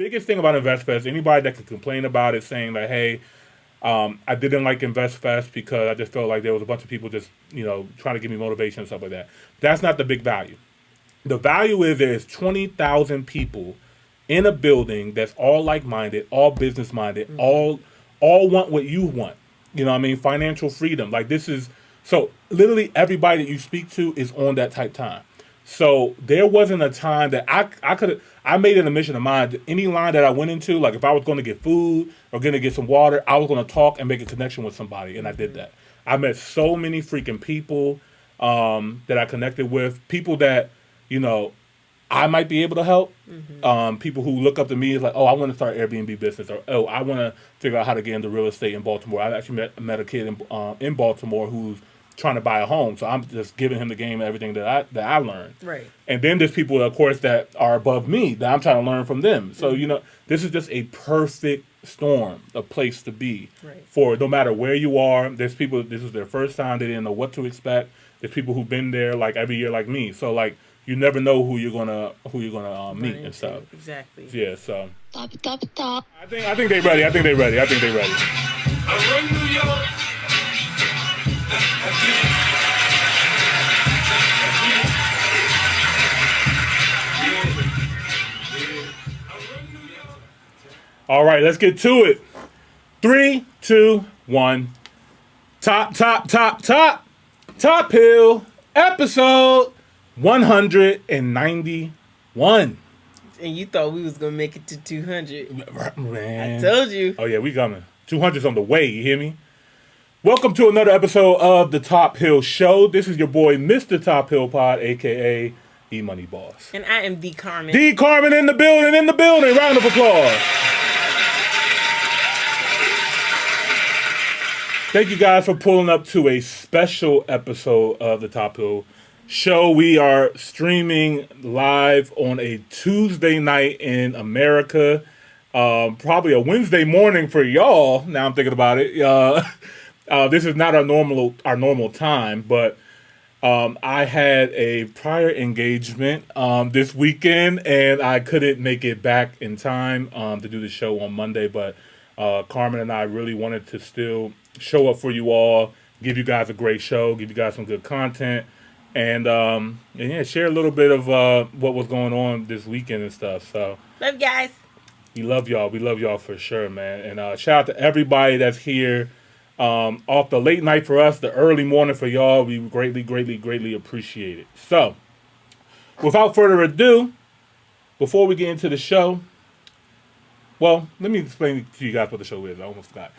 biggest thing about InvestFest, anybody that could complain about it saying like, hey, I didn't like InvestFest because I just felt like there was a bunch of people just, trying to give me motivation and stuff like that. That's not the big value. The value is there's 20,000 people in a building that's all like-minded, all business-minded, all want what you want. You know what I mean? Financial freedom. Like this is, so literally everybody that you speak to is on that type time. So there wasn't a time that I made it a mission of mine. Any line that I went into, like if I was going to get food or going to get some water, I was going to talk and make a connection with somebody, and I did that. I met so many freaking people that I connected with, people that, I might be able to help. People who look up to me is like, oh, I want to start Airbnb business, or oh, I want to figure out how to get into real estate in Baltimore. I actually met a kid in Baltimore who's trying to buy a home, so I'm just giving him the game and everything that I learned. Right. And then there's people, of course, that are above me that I'm trying to learn from them. So this is just a perfect storm, a place to be for no matter where you are. There's people. This is their first time. They didn't know what to expect. There's people who've been there like every year, like me. So like. You never know who you're gonna meet and stuff. Exactly. Yeah. So. Top. I think they ready. I think they ready. I run New York. All right, let's get to it. 3, 2, 1. Top Hill episode 191. And you thought we was gonna make it to 200. Man. I told you. Oh yeah, we coming. 200's on the way, you hear me? Welcome to another episode of the Top Hill Show. This is your boy, Mr. tophillpod, a.k.a. Emoneyboss. And I am the Carmen. The Carmen in the building. Round of applause. Thank you guys for pulling up to a special episode of the Top Hill Show. We are streaming live on a Tuesday night in America. Probably a Wednesday morning for y'all. Now I'm thinking about it. This is not our normal time, but I had a prior engagement this weekend, and I couldn't make it back in time to do the show on Monday. But Carmen and I really wanted to still show up for you all, give you guys a great show, give you guys some good content. And yeah, share a little bit of what was going on this weekend and stuff. So love you guys. We love y'all. We love y'all for sure, man. And shout out to everybody that's here off the late night for us, the early morning for y'all. We greatly appreciate it. So without further ado, before we get into the show, well, let me explain to you guys what the show is. I almost forgot.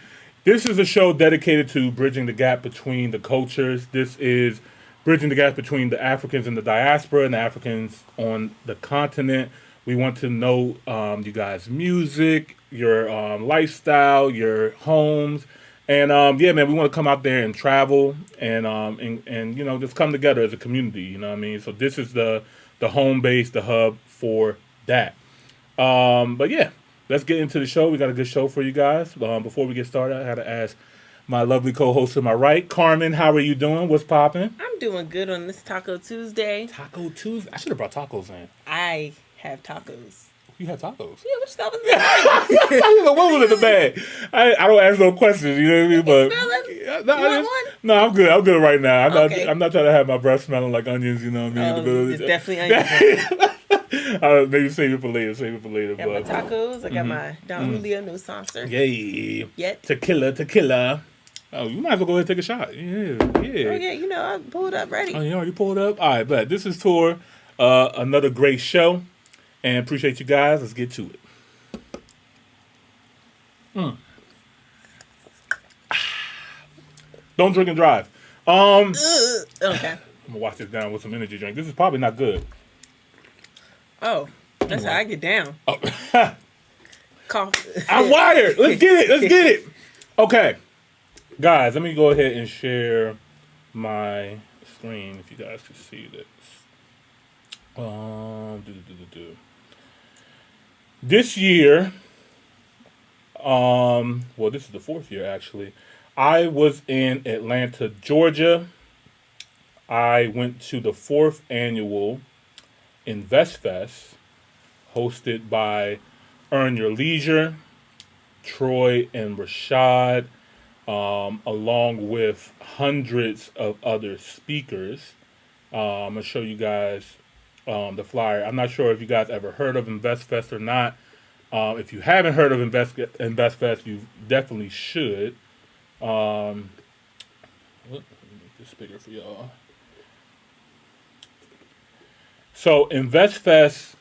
This is a show dedicated to bridging the gap between the cultures. This is bridging the gap between the Africans in the diaspora and the Africans on the continent. We want to know you guys' music, your lifestyle, your homes. And yeah, man, we want to come out there and travel and just come together as a community, you know what I mean? So this is the home base, the hub for that. But yeah, let's get into the show. We got a good show for you guys. Before we get started, I had to ask my lovely co-host to my right, Carmen, how are you doing? What's popping? I'm doing good on this Taco Tuesday. Taco Tuesday? I should have brought tacos in. I have tacos. You had tacos? Yeah, which stuff was that? What was in the bag? I don't ask no questions, you know what I mean? But smell it? no, You want one? No, I'm good. I'm good right now. Okay. I'm not trying to have my breath smelling like onions, you know what I mean? It's definitely onions. Maybe save it for later. I got my tacos. I got my Don Julio no saucer. Yay. Yet. Tequila. Oh, you might as well go ahead and take a shot. Yeah. Oh, yeah, I pulled up ready. Oh, you already pulled up? All right, but this is Tour. Another great show. And appreciate you guys. Let's get to it. Don't drink and drive. Okay. I'm going to wash this down with some energy drink. This is probably not good. Oh, that's how I get down. Oh. Cough. I'm wired. Let's get it. Okay. Guys, let me go ahead and share my screen if you guys can see this. This year, this is the 4th year actually. I was in Atlanta, Georgia. I went to the 4th annual InvestFest hosted by Earn Your Leisure, Troy and Rashad, along with hundreds of other speakers. I'm going to show you guys the flyer. I'm not sure if you guys ever heard of InvestFest or not. If you haven't heard of InvestFest, you definitely should. Let me make this bigger for y'all. So InvestFest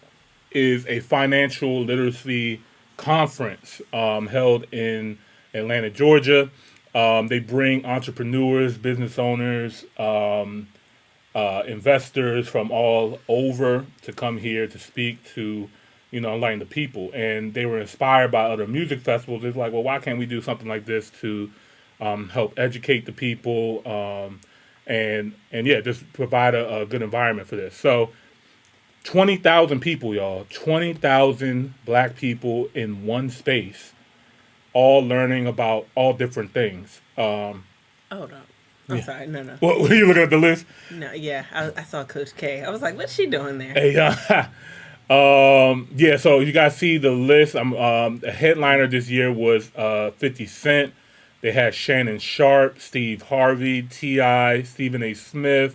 is a financial literacy conference held in Atlanta, Georgia. They bring entrepreneurs, business owners, investors from all over to come here to speak to, enlighten the people. And they were inspired by other music festivals. It's like, well, why can't we do something like this to help educate the people and yeah, just provide a good environment for this. So 20,000 people, y'all. 20,000 black people in one space, all learning about all different things. Oh, no. I'm sorry. No. What were you looking at the list? No, yeah. I saw Coach K. I was like, what's she doing there? Hey, yeah, so you guys see the list. The headliner this year was 50 Cent. They had Shannon Sharpe, Steve Harvey, T.I., Stephen A. Smith,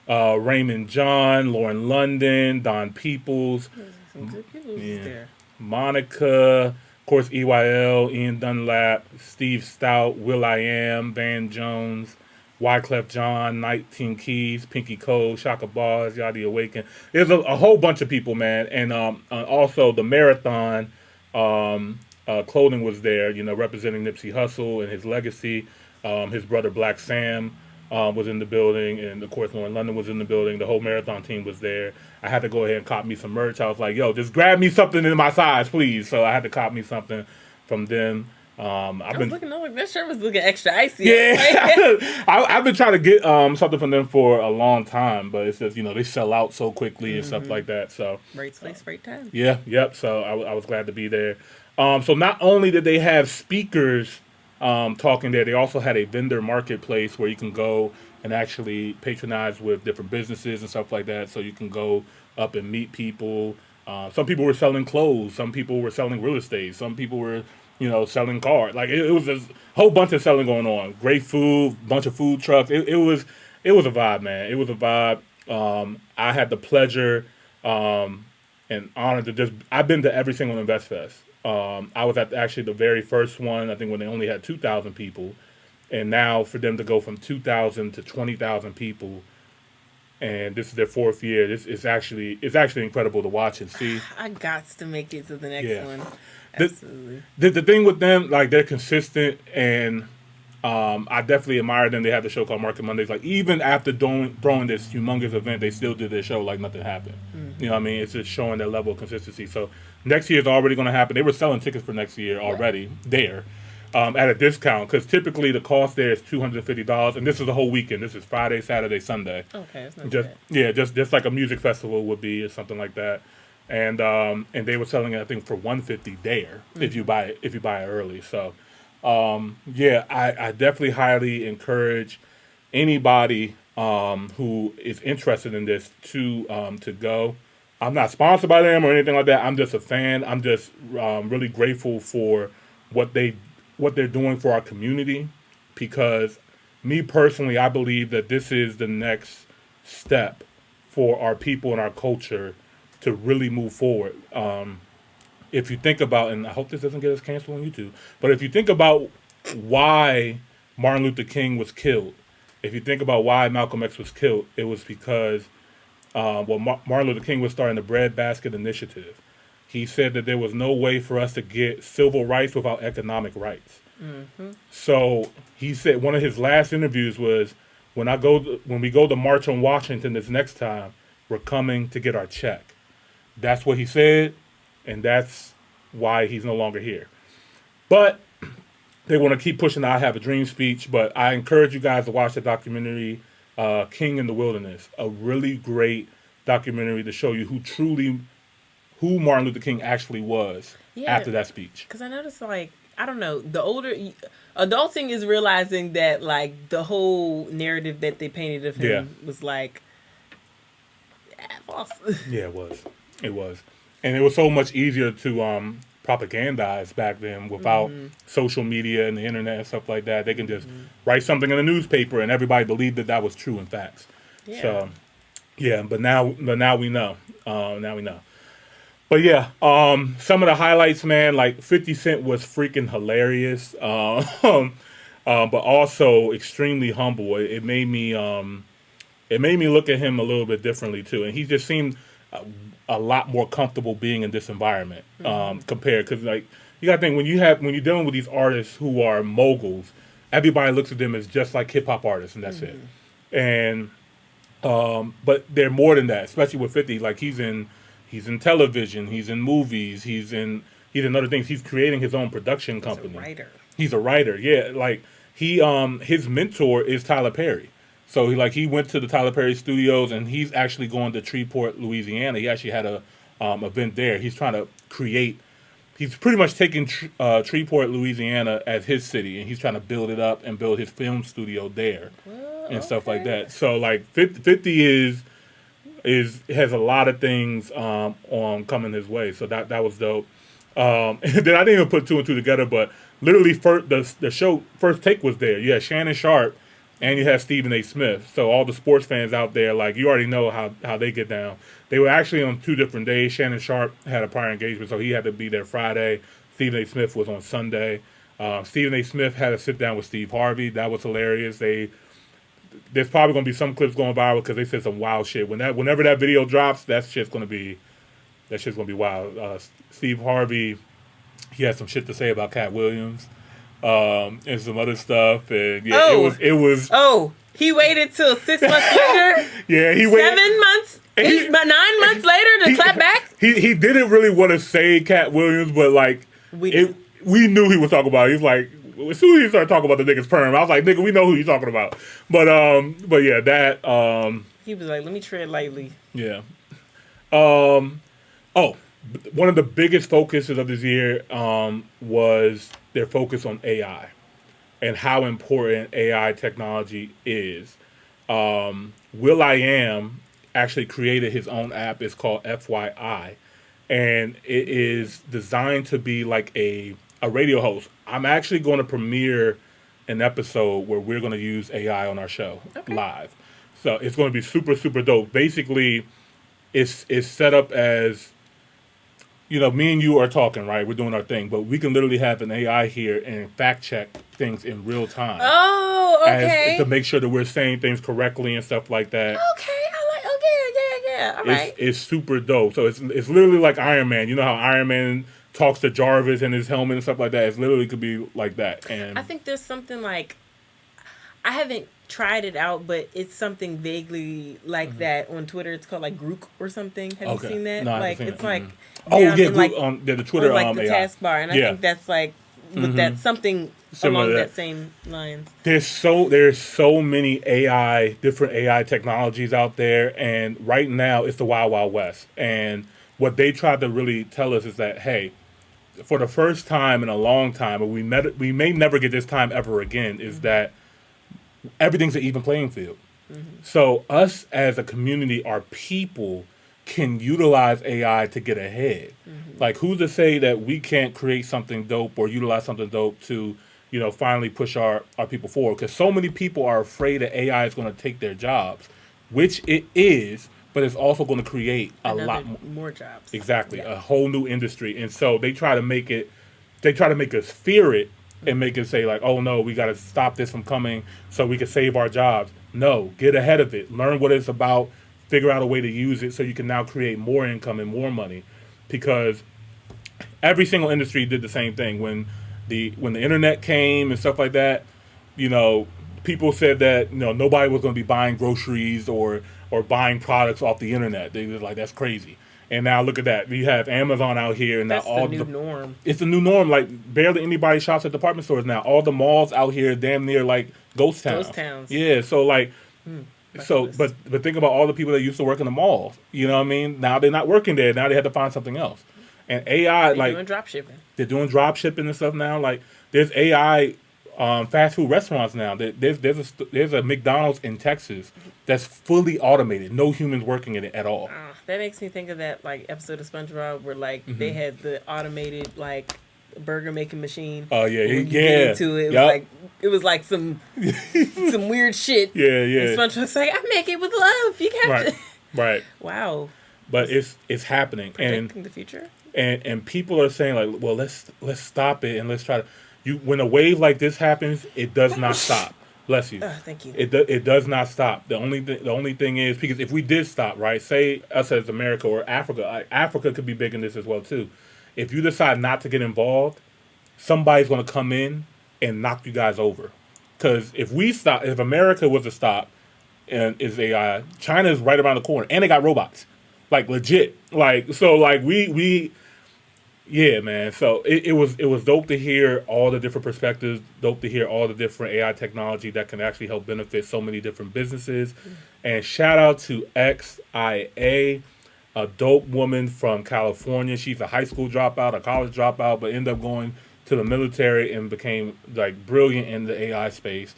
Raymond John, Lauren London, Don Peoples, Some good people there. Monica, of course, EYL, Ian Dunlap, Steve Stout, Will.i.am, Van Jones, Wyclef John, 19 Keys, Pinky Cole, Shaka Bars, Yadi Awaken. There's a whole bunch of people, man. And also the Marathon clothing was there, representing Nipsey Hussle and his legacy. His brother Black Sam was in the building, and of course Lauren London was in the building. The whole Marathon team was there. I had to go ahead and cop me some merch. I was like, yo, just grab me something in my size, please. So I had to cop me something from them. I was looking, that shirt was looking extra icy. Yeah, I've been trying to get something from them for a long time, but it's just, they sell out so quickly and stuff like that. So right place, right time. Yeah, yep. So I was glad to be there. So not only did they have speakers talking there, they also had a vendor marketplace where you can go and actually patronize with different businesses and stuff like that. So you can go up and meet people. Some people were selling clothes. Some people were selling real estate. Some people were, selling cars. Like it was a whole bunch of selling going on. Great food, bunch of food trucks. It was a vibe, man. It was a vibe. I had the pleasure and honor to I've been to every single InvestFest. I was at actually the very first one, I think, when they only had 2,000 people. And now for them to go from 2,000 to 20,000 people, and this is their fourth year, it's actually incredible to watch and see. I got to make it to the next one. Absolutely. The thing with them, like, they're consistent, and I definitely admire them. They have the show called Market Mondays. Like, even after throwing this humongous event, they still did their show like nothing happened. Mm-hmm. You know what I mean? It's just showing their level of consistency. So next year is already going to happen. They were selling tickets for next year already there at a discount, because typically the cost there is $250, and this is the whole weekend. This is Friday, Saturday, Sunday. Okay, that's not just bad. Yeah, just like a music festival would be or something like that. And they were selling it, I think, for $150 there if you buy it early. So I definitely highly encourage anybody who is interested in this to go. I'm not sponsored by them or anything like that. I'm just a fan. I'm just really grateful for what they're doing for our community, because me personally, I believe that this is the next step for our people and our culture to really move forward. If you think about, and I hope this doesn't get us canceled on YouTube, but if you think about why Martin Luther King was killed, if you think about why Malcolm X was killed, it was because Martin Luther King was starting the Breadbasket Initiative. He said that there was no way for us to get civil rights without economic rights. Mm-hmm. So he said, one of his last interviews was, when we go to March on Washington this next time, we're coming to get our check. That's what he said, and that's why he's no longer here. But they want to keep pushing the I Have a Dream speech, but I encourage you guys to watch the documentary King in the Wilderness, a really great documentary to show you who Martin Luther King actually was after that speech. Because I noticed, like, I don't know, the older adulting is realizing that, like, the whole narrative that they painted of him was like false. Yeah, it was. And it was so much easier to propagandized back then without social media and the internet and stuff like that. They can just write something in a newspaper and everybody believed that was true in facts. Yeah. So, yeah, but now we know. Now we know. But yeah, some of the highlights, man, like 50 Cent was freaking hilarious, but also extremely humble. It made me look at him a little bit differently too, and he just seemed a lot more comfortable being in this environment compared. Because like you got to think when you're dealing with these artists who are moguls, everybody looks at them as just like hip hop artists, and that's it. And but they're more than that, especially with 50. Like he's in television, he's in movies, he's in other things. He's creating his own production company. He's a writer. Yeah, like he his mentor is Tyler Perry. So he went to the Tyler Perry studios, and he's actually going to Shreveport, Louisiana. He actually had a event there. He's trying to create. He's pretty much taking Shreveport, Louisiana as his city, and he's trying to build it up and build his film studio there and stuff like that. So like 50 has a lot of things on coming his way. So that was dope. And then I didn't even put two and two together, but literally the show First Take was there. You had Shannon Sharpe and you had Stephen A. Smith. So all the sports fans out there, like you already know how they get down. They were actually on 2 different days. Shannon Sharpe had a prior engagement, so he had to be there Friday. Stephen A. Smith was on Sunday. Stephen A. Smith had a sit down with Steve Harvey. That was hilarious. There's probably going to be some clips going viral because they said some wild shit. Whenever that video drops, that shit's going to be wild. Steve Harvey, he had some shit to say about Cat Williams and some other stuff. And yeah, it was. Oh, he waited till 6 months later. Yeah, he waited 7 months. 9 months later to clap back. He didn't really want to say Cat Williams, but like we knew he was talking about it. He's like, as soon as he started talking about the nigga's perm, I was like, nigga, we know who you're talking about. But yeah, that he was like, let me tread lightly. Yeah. One of the biggest focuses of this year was their focus on AI and how important AI technology is. Will.i.am actually created his own app. It's called FYI, and it is designed to be like a radio host. I'm actually going to premiere an episode where we're going to use AI on our show live. So it's going to be super, super dope. Basically, it's set up as, me and you are talking, right? We're doing our thing, but we can literally have an AI here and fact check things in real time. Oh, okay. To make sure that we're saying things correctly and stuff like that. Okay, yeah. All right. It's super dope. So it's literally like Iron Man. You know how Iron Man talks to Jarvis in his helmet and stuff like that? It's literally could be like that. And I think there's something like, I haven't tried it out, but it's something vaguely like that on Twitter. It's called like Grook or something. Have you seen that? No, like it's like Grook, the Twitter like the AI. taskbar, and I think that's like with that something similar along to that same lines. There's so many different AI technologies out there, and right now it's the Wild Wild West. And what they tried to really tell us is that, hey, for the first time in a long time, and we may never get this time ever again, is that everything's an even playing field. So us as a community, our people can utilize AI to get ahead. Like, who's to say that we can't create something dope or utilize something dope to, finally push our people forward? Because so many people are afraid that AI is going to take their jobs, which it is, but it's also going to create a lot more jobs. Exactly, a whole new industry. And so they try to make us fear it and make it say like, oh no, we got to stop this from coming so we can save our jobs. No, get ahead of it. Learn what it's about. Figure out a way to use it so you can now create more income and more money. Because every single industry did the same thing. When the internet came and stuff like that, people said that nobody was going to be buying groceries or buying products off the internet. They was like, that's crazy. And now look at that. You have Amazon out here, and now that's the new norm. It's the new norm. Like, barely anybody shops at department stores now. All the malls out here, damn near like ghost towns. Yeah. So like, but think about all the people that used to work in the mall. You know what I mean? Now they're not working there. Now they have to find something else. And AI, they're doing drop shipping. They're doing drop shipping and stuff now. Like, there's AI fast food restaurants now. There's a McDonald's in Texas that's fully automated. No humans working in it at all. That makes me think of that like episode of SpongeBob where like they had the automated like burger making machine. Oh yeah, When you yeah. get into it, it was like some weird shit. Yeah, yeah. And SpongeBob's like, I make it with love. You have Right, to. right. Wow. But it's happening, Predicting the future. and people are saying like, well, let's stop it and let's try to. When a wave like this happens, it does not stop. Bless you. Thank you. It does not stop. The only thing is, because if we did stop, right? Say us as America or Africa, Africa could be big in this as well too. If you decide not to get involved, somebody's going to come in and knock you guys over. Because if America was to stop, and is AI, China is right around the corner, and they got robots, like legit. Like so, like we. Yeah, man. So it was dope to hear all the different perspectives. Dope to hear all the different AI technology that can actually help benefit so many different businesses. And shout out to XIA, a dope woman from California. She's a high school dropout, a college dropout, but ended up going to the military and became like brilliant in the AI space.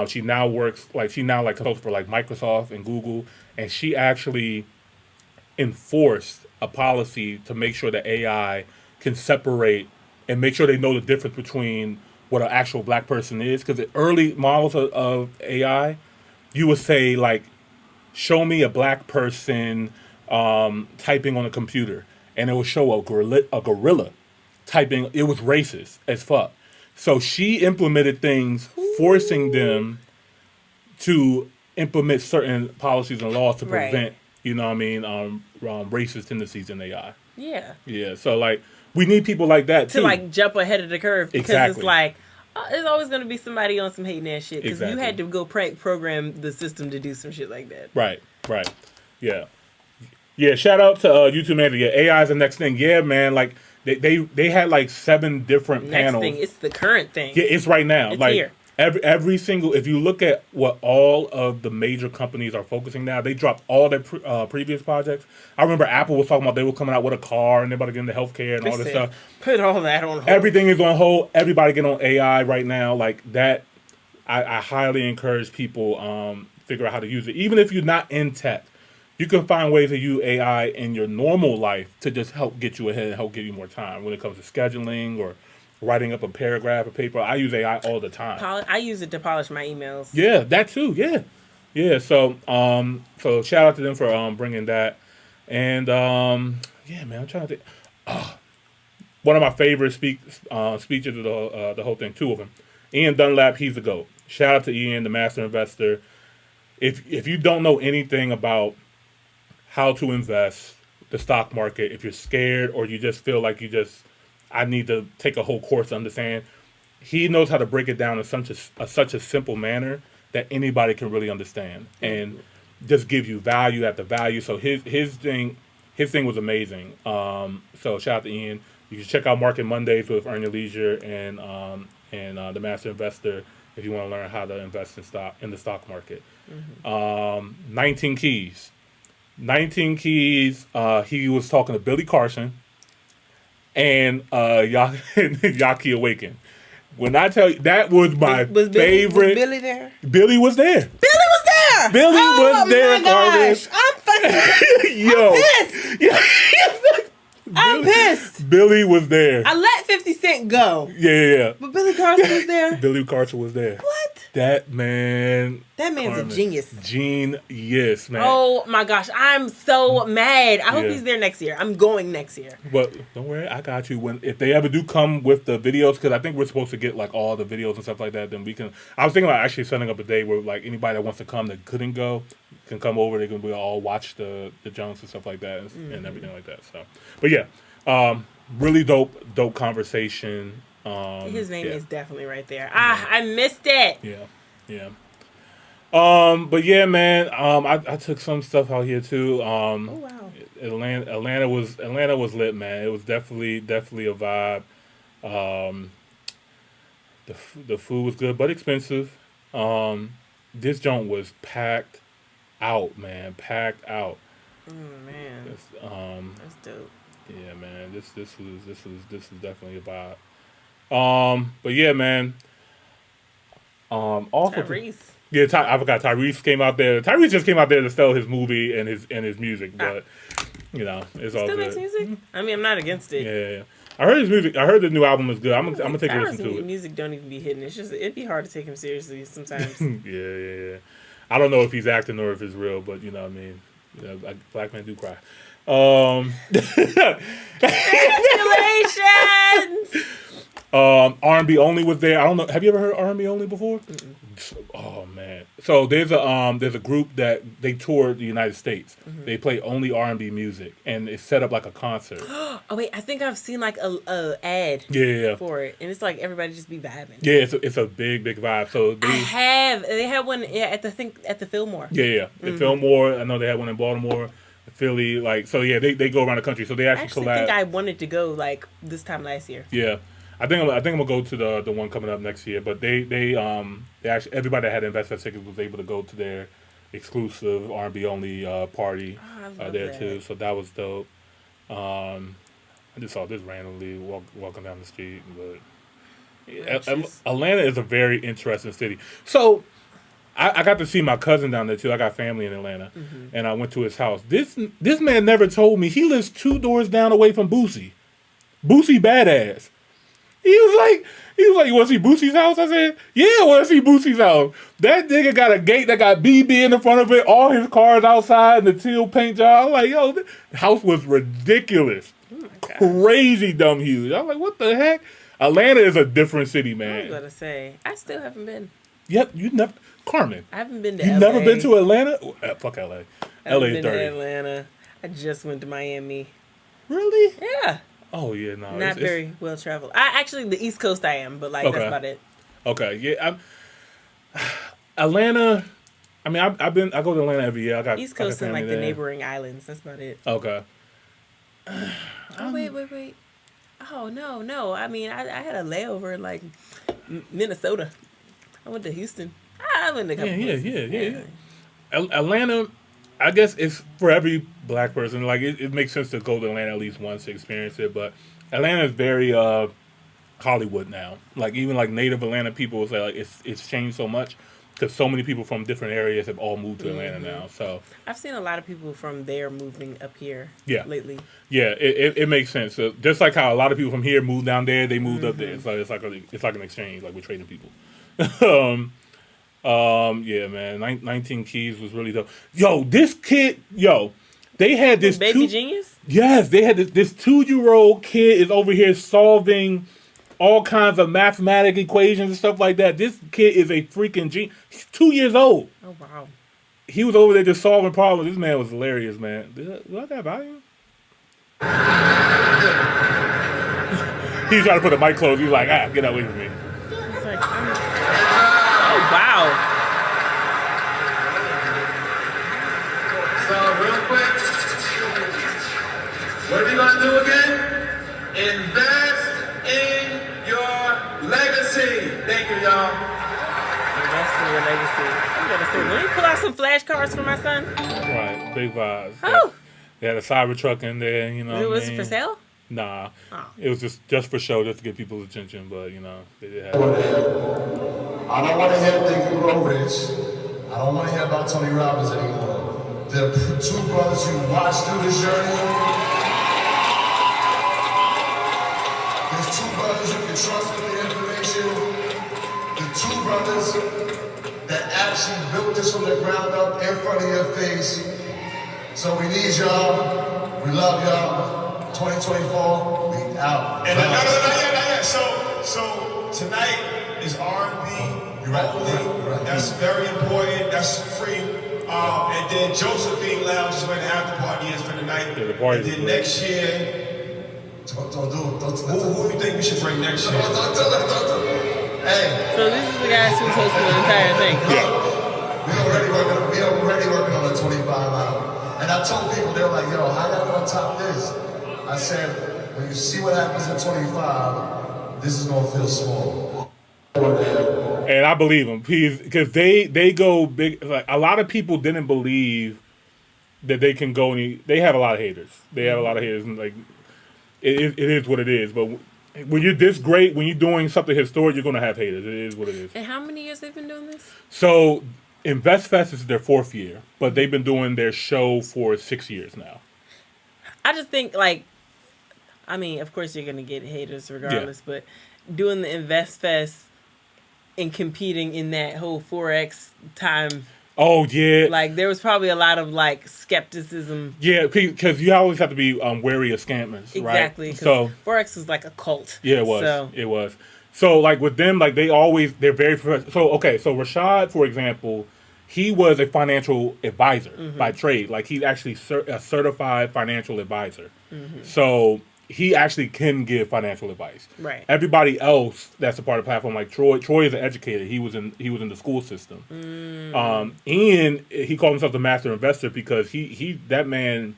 She now consults for like Microsoft and Google, and she actually enforced a policy to make sure that AI can separate and make sure they know the difference between what an actual black person is. Because the early models of AI, you would say like, show me a black person typing on a computer, and it would show a gorilla typing. It was racist as fuck. So she implemented things forcing them to implement certain policies and laws to prevent, you know what I mean, racist tendencies in AI. Yeah. Yeah. So like, we need people like that too. To like jump ahead of the curve, because Exactly. it's like there's always going to be somebody on some hating ass shit, because you Exactly. had to go program the system to do some shit like that. Right. Yeah. Yeah. Shout out to YouTube man. Yeah, AI is the next thing. Yeah, man. Like they had like 7 different panels. Next thing, it's the current thing. Yeah, it's right now. It's like here. every single. If you look at what all of the major companies are focusing now, they dropped all their previous projects. I remember Apple was talking about they were coming out with a car and they're about to get into healthcare and all this stuff. Put all that on hold. Everything is on hold. Everybody get on AI right now. Like that, I highly encourage people figure out how to use it. Even if you're not in tech, you can find ways to use AI in your normal life to just help get you ahead and help give you more time when it comes to scheduling or writing up a paragraph or paper. I use AI all the time. I use it to polish my emails. Yeah, that too. Yeah. So so shout out to them for bringing that. And yeah, man, I'm trying to think. One of my favorite speeches of the whole thing. 2 of them. Ian Dunlop, he's the GOAT. Shout out to Ian, the master investor. If you don't know anything about how to invest the stock market, if you're scared or you just feel like I need to take a whole course to understand, he knows how to break it down in such a simple manner that anybody can really understand and just give you value after value. So his thing was amazing. So shout out to Ian. You can check out Market Mondays with Earn Your Leisure and the Master Investor if you want to learn how to invest in the stock market. 19 Keys. 19 Keys. He was talking to Billy Carson and Yaki Awaken. When I tell you, that was my favorite. Was Billy there? Billy was there. Billy was there. Billy was there, Carson. I'm fucking. Yo. I'm pissed. I'm pissed. Billy was there. I let 50 Cent go. Yeah. But Billy Carson was there. Billy Carson was there. What? That man's Carmen. A genius. Genius, man. Oh my gosh, I'm so mad. I hope he's there next year. I'm going next year. But don't worry, I got you. If they ever do come with the videos, because I think we're supposed to get like all the videos and stuff like that, then we can. I was thinking about actually setting up a day where like anybody that wants to come that couldn't go can come over. They can all watch the Jones and stuff like that and everything like that. So, but yeah, really dope conversation. His name is definitely right there. I missed it. Yeah. But yeah, man. I took some stuff out here too. Oh wow. Atlanta was lit, man. It was definitely a vibe. The food was good but expensive. This joint was packed out, man. Packed out. Oh man. That's dope. Yeah, man. This was definitely a vibe. But yeah, man. Also Tyrese. Yeah, I forgot. Tyrese came out there. Tyrese just came out there to sell his movie and his music, but you know, it's all Still good. makes music. I mean, I'm not against it. Yeah. I heard his music. I heard the new album is good. I'm gonna take a listen to it. Music don't even be hitting. It's just it'd be hard to take him seriously sometimes. Yeah. I don't know if he's acting or if it's real, but you know what I mean. You know, black men do cry. Congratulations! R&B Only was there. I don't know. Have you ever heard R&B Only before? Mm-mm. Oh man. So there's a group that they toured the United States. Mm-hmm. They play only R&B music, and it's set up like a concert. Oh wait, I think I've seen like a ad. Yeah. For it, and it's like everybody just be vibing. Yeah, it's a big vibe. So they had one at the Fillmore. Yeah. The Fillmore. I know they had one in Baltimore. Philly, like, so yeah, they go around the country. So they actually collab. I think I wanted to go like this time last year. Yeah, I think I'm gonna go to the one coming up next year. But they actually, everybody that had InvestFest tickets was able to go to their exclusive R&B only party there too. So that was dope. I just saw this randomly walking down the street, but Atlanta is a very interesting city. So I got to see my cousin down there too. I got family in Atlanta, and I went to his house. This man never told me he lives 2 doors down away from Boosie. Boosie badass. He was like, you want to see Boosie's house? I said, yeah, I want to see Boosie's house. That nigga got a gate that got BB in the front of it, all his cars outside, and the teal paint job. I'm like, yo, the house was ridiculous. Oh crazy dumb huge. I'm like, what the heck? Atlanta is a different city, man. I was gonna say, I still haven't been. Yep, you never. Carmen. I haven't been to LA. You never been to Atlanta? Fuck LA. LA is dirty. To Atlanta. I just went to Miami. Really? Yeah. Oh yeah, no. Not very well traveled. I actually the East Coast I am, but like that's about it. Okay, yeah. Atlanta. I mean, I go to Atlanta every year. I got East Coast and like there. the neighboring islands. That's about it. Okay. Oh wait. Oh no. I mean, I had a layover in like Minnesota. I went to Houston. I went to a couple places. Yeah. Atlanta, I guess it's for every black person. Like it makes sense to go to Atlanta at least once to experience it. But Atlanta is very Hollywood now. Like even like native Atlanta people say like it's changed so much because so many people from different areas have all moved to Atlanta now. So I've seen a lot of people from there moving up here. Lately. Yeah, it makes sense. So just like how a lot of people from here moved down there, they moved up there. So it's like an exchange. Like we're trading people. Yeah, man. 19 Keys was really dope. Yo, this kid, they had this baby genius. Yes, they had this 2-year-old kid is over here solving all kinds of mathematic equations and stuff like that. This kid is a freaking genius. He's 2 years old. Oh wow. He was over there just solving problems. This man was hilarious, man. Do I got volume? He was trying to put the mic close. He was like, get away from me. It's like, oh wow. So real quick, what are we gonna do again? Invest in your legacy. Thank you, y'all. Invest in your legacy. I'm gonna say, let me pull out some flashcards for my son. Right, big vibes. Oh. They had a Cybertruck in there, you know. Was it for sale? Nah, Oh. It was just for show, just to get people's attention. But you know, they did have. I don't want to hear Think and Grow Rich. I don't want to hear about Tony Robbins anymore. The 2 brothers you watched through this journey. There's 2 brothers you can trust with the information. The 2 brothers that actually built this from the ground up in front of your face. So we need y'all. We love y'all. 2024, we out. And not yet. So tonight is R&B only. Right. That's very important. That's free. And then Josephine Lounge is where the after party is for the night. Yeah, the party. And then next year, Don't do it. who do you think we should bring next year? Don't do it. Hey. So this is the guys who's hosting the entire thing. We already working on a 25 album. And I told people, they were like, yo, how y'all gonna top this? I said, when you see what happens in 25, this is gonna feel small. And I believe them, because they go big. Like a lot of people didn't believe that they can go any. They have a lot of haters. They have a lot of haters, and like it is what it is. But when you're this great, when you're doing something historic, you're gonna have haters. It is what it is. And how many years they've been doing this? So InvestFest is their 4th year, but they've been doing their show for 6 years now. I just think, like, I mean, of course you're going to get haters regardless, but doing the InvestFest and competing in that whole Forex time. Oh, yeah. Like, there was probably a lot of, like, skepticism. Yeah, because you always have to be wary of scammers, Exactly. right? So Forex was like a cult. Yeah, it was. It was. So, like, with them, like, they're very professional. So, okay, so Rashad, for example, he was a financial advisor by trade. Like, he's actually a certified financial advisor. So, he actually can give financial advice. Right. Everybody else that's a part of the platform, like Troy is an educator. He was in the school system. And he called himself the master investor because that man,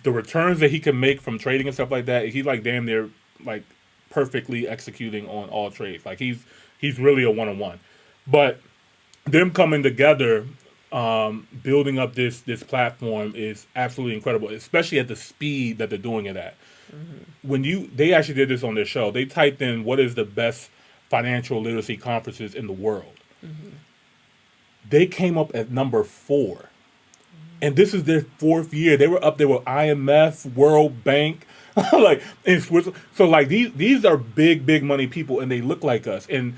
the returns that he can make from trading and stuff like that, he's like damn near like perfectly executing on all trades. Like he's really a one-on-one. But them coming together, building up this platform is absolutely incredible, especially at the speed that they're doing it at. When they actually did this on their show, they typed in what is the best financial literacy conferences in the world. They came up at number 4. And this is their 4th year. They were up there with IMF, World Bank, like in Switzerland. So like these are big money people, and they look like us. And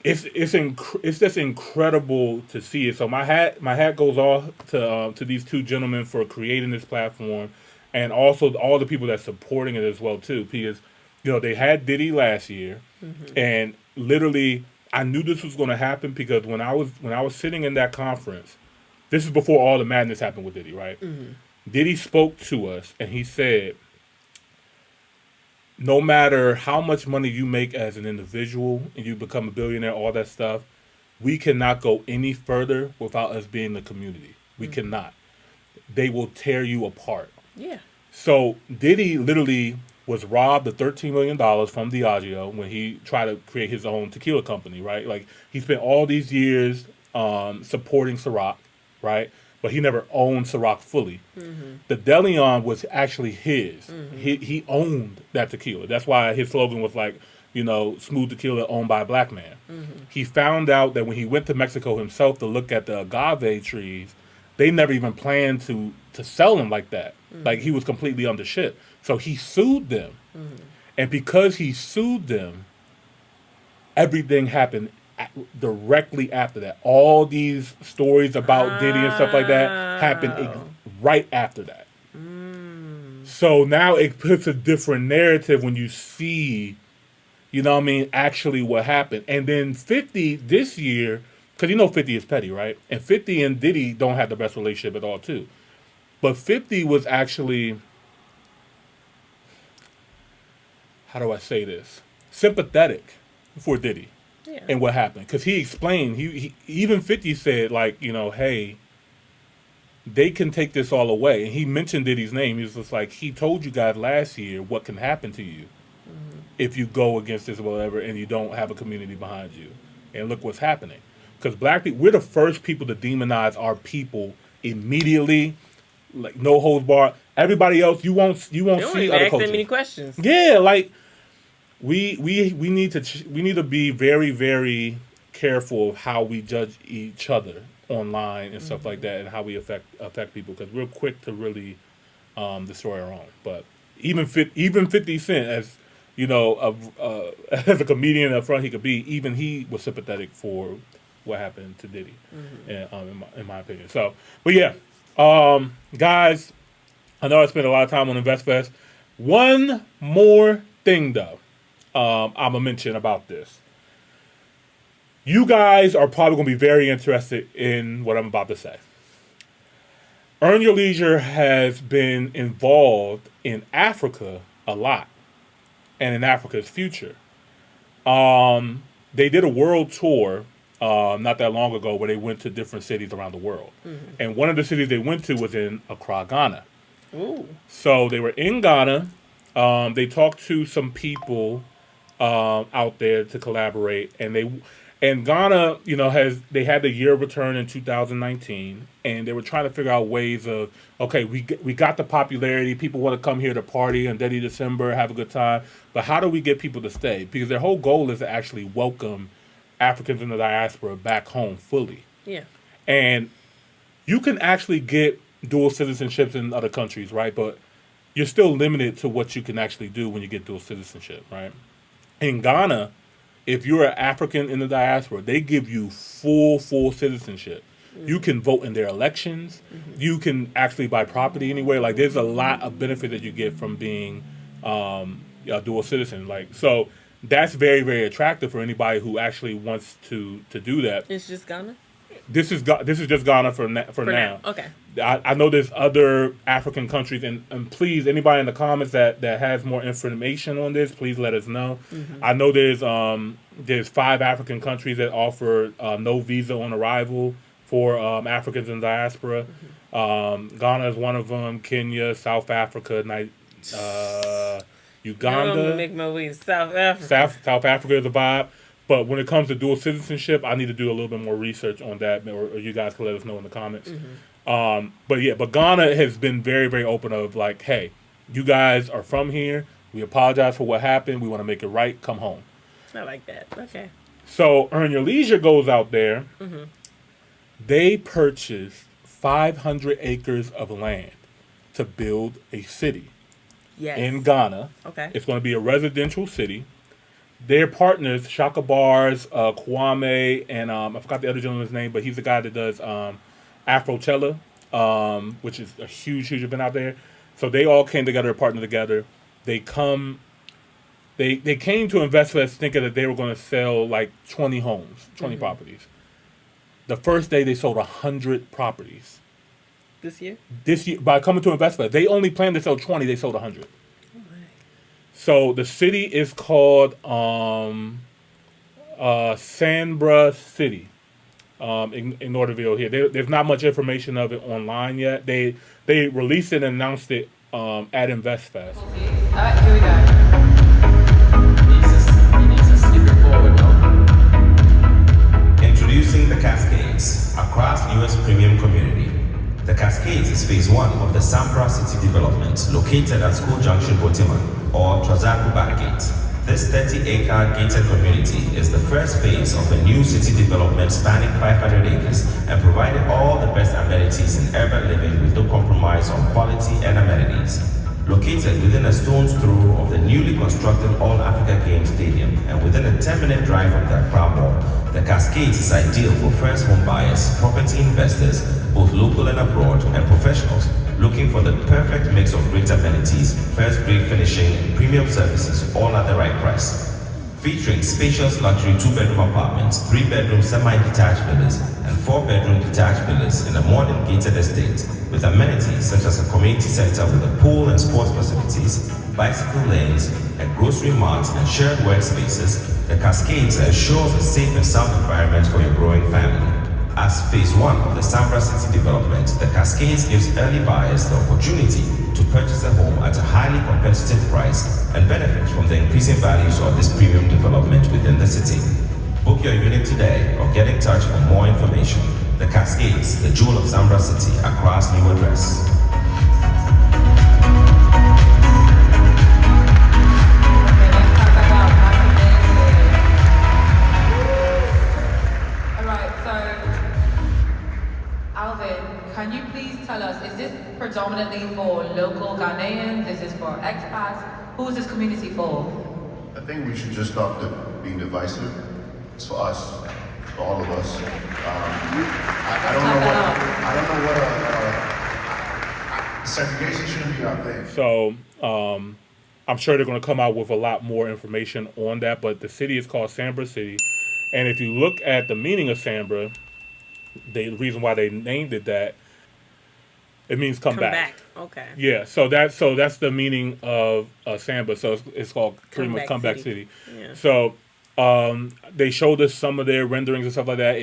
it's just incredible to see it. So my hat goes off to these two gentlemen for creating this platform, and also all the people that's supporting it as well too. Because they had Diddy last year, and literally I knew this was going to happen because when I was sitting in that conference, this is before all the madness happened with Diddy, right? Diddy spoke to us and he said, no matter how much money you make as an individual and you become a billionaire, all that stuff, we cannot go any further without us being the community. We cannot. They will tear you apart. Yeah. So Diddy literally was robbed of $13 million from Diageo when he tried to create his own tequila company, right? Like he spent all these years supporting Ciroc, right? But he never owned Ciroc fully. The DeLeon was actually his. He owned that tequila. That's why his slogan was like, smooth tequila owned by a black man. He found out that when he went to Mexico himself to look at the agave trees, they never even planned to sell them like that. Like he was completely undershipped. So he sued them. And because he sued them, everything happened directly after that. All these stories about Diddy and stuff like that happened right after that. So now it puts a different narrative when you see, actually what happened. And then 50 this year, because 50 is petty, right? And 50 and Diddy don't have the best relationship at all, too. But 50 was actually, how do I say this? Sympathetic for Diddy. Yeah. And what happened? Because he explained, he even 50 said, like, hey, they can take this all away. And he mentioned Diddy's name. He was just like, he told you guys last year what can happen to you if you go against this or whatever and you don't have a community behind you. And look what's happening. Because black people, we're the first people to demonize our people immediately, like no holds barred. Everybody else, you won't see other cultures. Ask many questions. Yeah, like. We need to be very, very careful of how we judge each other online and stuff like that, and how we affect people, because we're quick to really destroy our own. But even 50 Cent, as as a comedian up front he could be, even he was sympathetic for what happened to Diddy, in my opinion. So, but yeah, guys, I know I spent a lot of time on InvestFest. One more thing though. I'm going to mention about this. You guys are probably going to be very interested in what I'm about to say. Earn Your Leisure has been involved in Africa a lot, and in Africa's future. They did a world tour not that long ago where they went to different cities around the world. And one of the cities they went to was in Accra, Ghana. Ooh. So they were in Ghana. They talked to some people out there to collaborate, and Ghana, they had the year of return in 2019, and they were trying to figure out ways of, okay, we got the popularity, people want to come here to party on Dirty December, have a good time, but how do we get people to stay? Because their whole goal is to actually welcome Africans in the diaspora back home fully. Yeah. And you can actually get dual citizenships in other countries, right? But you're still limited to what you can actually do when you get dual citizenship, right? In Ghana, if you're an African in the diaspora, they give you full citizenship. You can vote in their elections. You can actually buy property anywhere. Like, there's a lot of benefit that you get from being a dual citizen. Like, so that's very, very attractive for anybody who actually wants to do that. It's just Ghana? This is just Ghana for now. Okay. I know there's other African countries, and please, anybody in the comments that has more information on this, please let us know. I know there's 5 African countries that offer no visa on arrival for Africans in diaspora. Ghana is one of them. Kenya, South Africa, Uganda. I'm gonna make my way to South Africa. South Africa is a vibe. But when it comes to dual citizenship, I need to do a little bit more research on that, or you guys can let us know in the comments. But Ghana has been very, very open of like, hey, you guys are from here. We apologize for what happened. We want to make it right. Come home. I like that. Okay. So Earn Your Leisure goes out there. They purchased 500 acres of land to build a city in Ghana. Okay. It's going to be a residential city. Their partners, Shaka Bars, Kwame, and I forgot the other gentleman's name, but he's the guy that does Afrochella, which is a huge event out there. So they all came together to partner together. They came to InvestFest thinking that they were going to sell like 20 homes, 20 properties. The first day they sold 100 properties. This year, by coming to InvestFest, they only planned to sell 20. They sold 100. So the city is called Sanbra City in Norderville here. There's not much information of it online yet. They released it and announced it at InvestFest. All right, here we go. Introducing the Cascades, Accra's newest premium community. The Cascades is phase 1 of the Sanbra City development located at School Junction, Botiman, or Trazaku Bargate. This 30-acre gated community is the first phase of a new city development spanning 500 acres and providing all the best amenities in urban living with no compromise on quality and amenities. Located within a stone's throw of the newly constructed All-Africa Games Stadium and within a 10-minute drive of the Accra Mall, the Cascades is ideal for first home buyers, property investors, both local and abroad, and professionals looking for the perfect mix of great amenities, first-grade finishing, and premium services, all at the right price. Featuring spacious luxury 2-bedroom apartments, 3-bedroom semi-detached villas, and 4-bedroom detached villas in a modern gated estate with amenities such as a community center with a pool and sports facilities, bicycle lanes, a grocery mart, and shared workspaces. The Cascades ensures a safe and sound environment for your growing family. As phase 1 of the Sanbra City development, the Cascades gives early buyers the opportunity to purchase a home at a highly competitive price and benefit from the increasing values of this premium development within the city. Book your unit today or get in touch for more information. The Cascades, the jewel of Sanbra City, Accra's new address. Can you please tell us, is this predominantly for local Ghanaians? Is this for expats? Who is this community for? I think we should just stop being divisive. It's for us, for all of us. I don't know what segregation shouldn't be our thing. So I'm sure they're going to come out with a lot more information on that. But the city is called Sanbra City, and if you look at the meaning of Sanbra, the reason why they named it that, it means come back. Okay. Yeah, so that's the meaning of Sanbra. So it's called pretty much Comeback City. Yeah. So they showed us some of their renderings and stuff like that.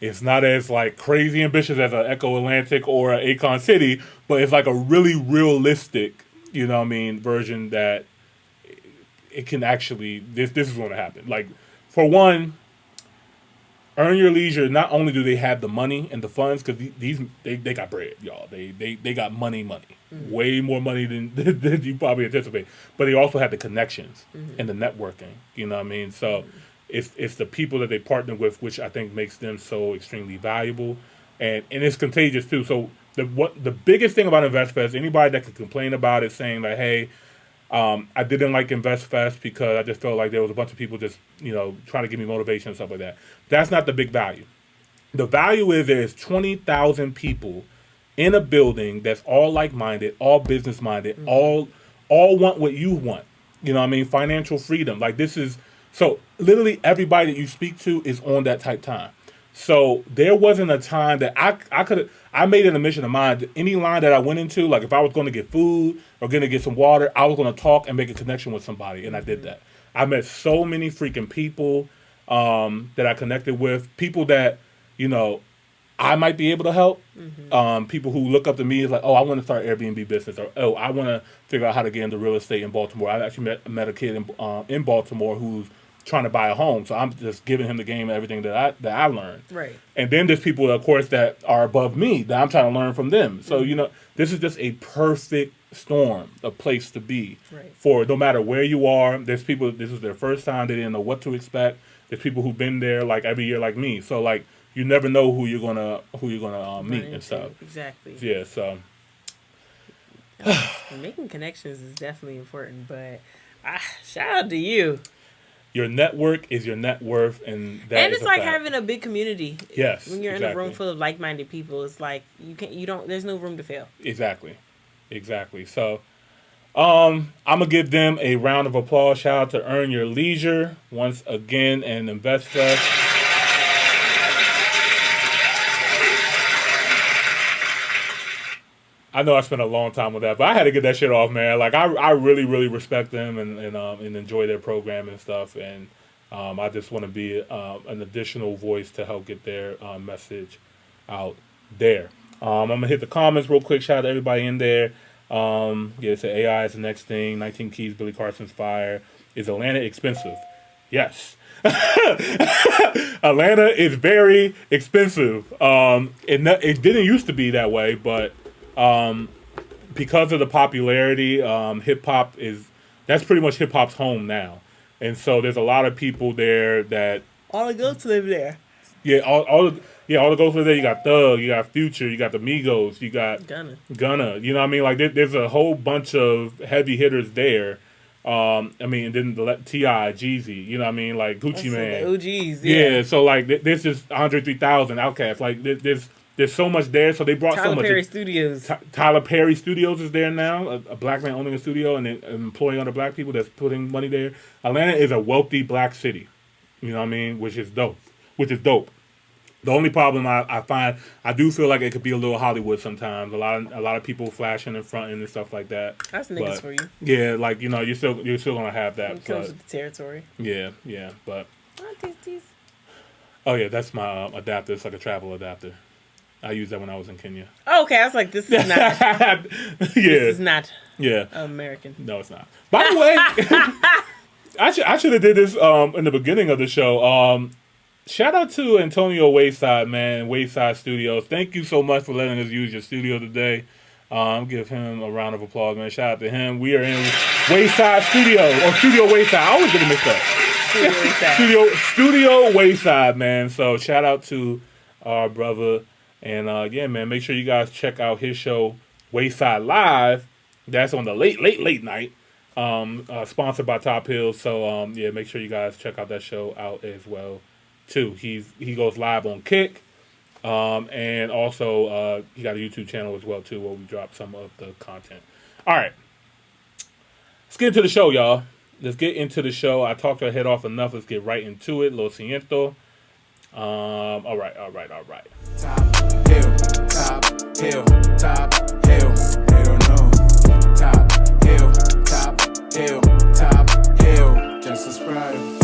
It's not as like crazy ambitious as an Echo Atlantic or an Akon City, but it's like a really realistic, version that it can actually this is going to happen. Like, for one, Earn Your Leisure, not only do they have the money and the funds, because they got bread, y'all. They got money. Way more money than you probably anticipate. But they also have the connections and the networking. You know what I mean? So it's the people that they partner with, which I think makes them so extremely valuable. and it's contagious too. So the biggest thing about InvestFest, anybody that could complain about it, saying like, hey, I didn't like InvestFest because I just felt like there was a bunch of people just trying to give me motivation and stuff like that. That's not the big value. The value is there's 20,000 people in a building that's all like-minded, all business-minded, all want what you want. You know what I mean? Financial freedom. Like this is, so literally everybody that you speak to is on that type time. So there wasn't a time that I made it a mission of mine, that any line that I went into, like if I was going to get food or going to get some water, I was going to talk and make a connection with somebody. And I did that. I met so many freaking people that I connected with, people that, I might be able to help. People who look up to me is like, oh, I want to start Airbnb business, or oh, I want to figure out how to get into real estate in Baltimore. I actually met a kid in Baltimore who's trying to buy a home, so I'm just giving him the game and everything that I learned. Right. And then there's people, of course, that are above me that I'm trying to learn from them. So this is just a perfect storm, a place to be for no matter where you are. There's people. This is their first time. They didn't know what to expect. There's people who've been there like every year, like me. So like. You never know who you're gonna meet and stuff. Exactly. Yeah. So making connections is definitely important, but shout out to you. Your network is your net worth, and it's like having a big community. Yes. When you're in a room full of like-minded people, it's like there's no room to fail. Exactly. So, I'm gonna give them a round of applause. Shout out to Earn Your Leisure once again and InvestFest. I know I spent a long time with that, but I had to get that shit off, man. Like I really, really respect them and enjoy their program and stuff, and I just want to be an additional voice to help get their message out there. I'm gonna hit the comments real quick. Shout out to everybody in there. It said AI is the next thing. 19 Keys, Billy Carson's Fire. Is Atlanta expensive? Yes. Atlanta is very expensive. It didn't used to be that way, but because of the popularity, hip hop that's pretty much hip hop's home now, and so there's a lot of people there that all the ghosts live there. Yeah, all the ghosts live there. You got Thug, you got Future, you got the Migos, you got Gunna. You know what I mean? Like there's a whole bunch of heavy hitters there. And then the T.I., Jeezy. You know what I mean? Like Gucci Mane. The OGs. Yeah. So like this is 103,000 Outkast. Like There's so much there, so they brought so much. Tyler Perry Studios. Tyler Perry Studios is there now, a black man owning a studio and employing other black people that's putting money there. Atlanta is a wealthy black city, you know what I mean, which is dope. The only problem I find, I do feel like it could be a little Hollywood sometimes. A lot of people flashing in front and stuff like that. That's niggas for you. Yeah, like you're still gonna have that. It comes with the territory. Yeah, but. Oh yeah, that's my adapter. It's like a travel adapter. I used that when I was in Kenya. Oh, okay. I was like, this is not. This is not. Yeah. American. No, it's not. By the way, I should have did this in the beginning of the show. Shout out to Antonio Wayside, man, Wayside Studios. Thank you so much for letting us use your studio today. Give him a round of applause, man. Shout out to him. We are in Wayside Studio or Studio Wayside. I always get it mixed up. Studio Wayside, man. So shout out to our brother. And, man, make sure you guys check out his show, Wayside Live. That's on the late night, sponsored by Top Hill. So, make sure you guys check out that show out as well, too. He goes live on Kick. And also, he got a YouTube channel as well, too, where we drop some of the content. All right. Let's get into the show, y'all. Let's get into the show. I talked our head off enough. Let's get right into it. Lo siento. All right. Top hill, top hill, top hill. They don't know. Top hill, top hill, top hill. Just subscribe.